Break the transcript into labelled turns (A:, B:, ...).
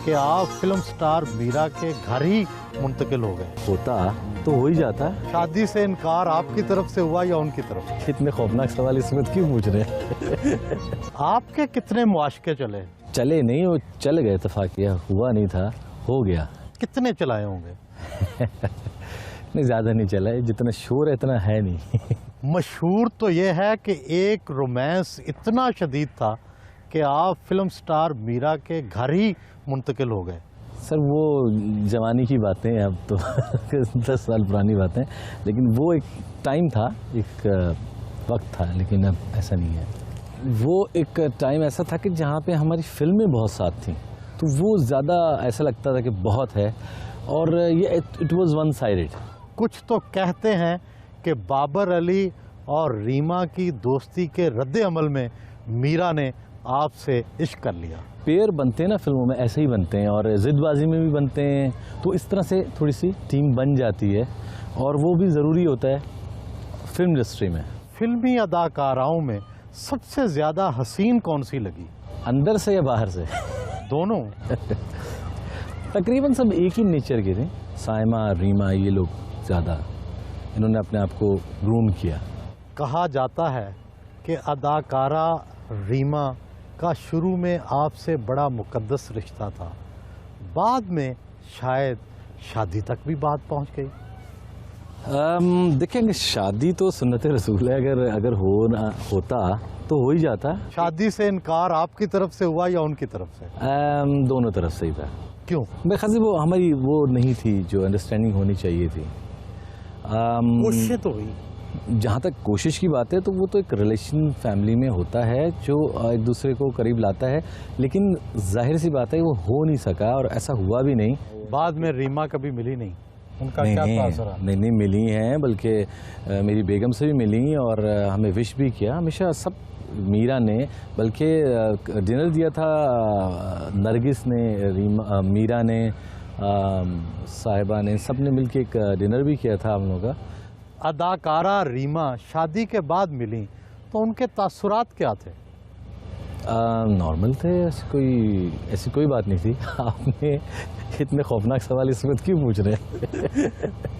A: कि आप film star Meera के घर ही मुंतकिल हो गए।
B: होता तो हो ही जाता।
A: शादी से इनकार आपकी तरफ से हुआ या उनकी तरफ से?
B: इतने खौफनाक सवाल इसमें क्यों पूछ रहे हैं?
A: आपके कितने मुआशके चले?
B: चले नहीं, वो चल गए, इत्तेफाकिया हुआ नहीं था, हो गया।
A: कितने चलाए होंगे?
B: नहीं, ज़्यादा नहीं चला है, जितना शोर है इतना है नहीं।
A: मशहूर तो ये है कि एक रोमांस इतना शदीद था कि आप फिल्म स्टार मीरा के घर ही मुंतकिल हो गए।
B: सर वो जवानी की बातें हैं, अब तो 10 साल पुरानी बातें, लेकिन वो एक टाइम था, एक वक्त था, लेकिन अब ऐसा नहीं है। वो एक टाइम ऐसा था कि जहाँ पे हमारी फिल्में बहुत साथ थीं, तो वो ज़्यादा ऐसा लगता था कि बहुत है, और ये इट वाज वन साइडेड।
A: कुछ तो कहते हैं कि बाबर अली और रीमा की दोस्ती के रद्द अमल में मीरा ने आपसे इश्क कर लिया।
B: पेयर बनते हैं ना फिल्मों में, ऐसे ही बनते हैं, और ज़िदबाजी में भी बनते हैं, तो इस तरह से थोड़ी सी टीम बन जाती है, और वो भी ज़रूरी होता है फिल्म इंडस्ट्री में।
A: फिल्मी अदाकाराओं में सबसे ज़्यादा हसीन कौन सी लगी?
B: अंदर से या बाहर से?
A: दोनों।
B: तकरीबन सब एक ही नेचर के थे। साइमा, रीमा, ये लोग ज़्यादा इन्होंने अपने आप को ग्रूम किया।
A: कहा जाता है कि अदाकारा रीमा का शुरू में आपसे बड़ा मुकद्दस रिश्ता था, बाद में शायद शादी तक भी बात पहुंच गई।
B: देखेंगे, शादी तो सुन्नत रसूल है, अगर होता तो हो ही जाता।
A: शादी से इनकार आपकी तरफ से हुआ या उनकी तरफ से?
B: दोनों तरफ से ही था।
A: क्यों?
B: मेरे ख्याल से वो हमारी वो नहीं थी जो अंडरस्टैंडिंग होनी चाहिए थी।
A: कोशिशें तो हुई।
B: जहाँ तक कोशिश की बात है, तो वो तो एक रिलेशन फैमिली में होता है जो एक दूसरे को करीब लाता है, लेकिन जाहिर सी बात है वो हो नहीं सका, और ऐसा हुआ भी नहीं।
A: बाद में रीमा कभी मिली नहीं? उनका क्या तासुर है?
B: नहीं, मिली हैं, बल्कि मेरी बेगम से भी मिली, और हमें विश भी किया हमेशा सब। मीरा ने बल्कि डिनर दिया था, नरगिस ने, मीरा ने, साहिबा ने, सब ने मिलके एक डिनर भी किया था हम लोगों का।
A: अदाकारा रीमा शादी के बाद मिली तो उनके तासुरात क्या थे?
B: नॉर्मल थे, ऐसी कोई बात नहीं थी। आपने इतने खौफनाक सवाल इसमें क्यों पूछ रहे हैं?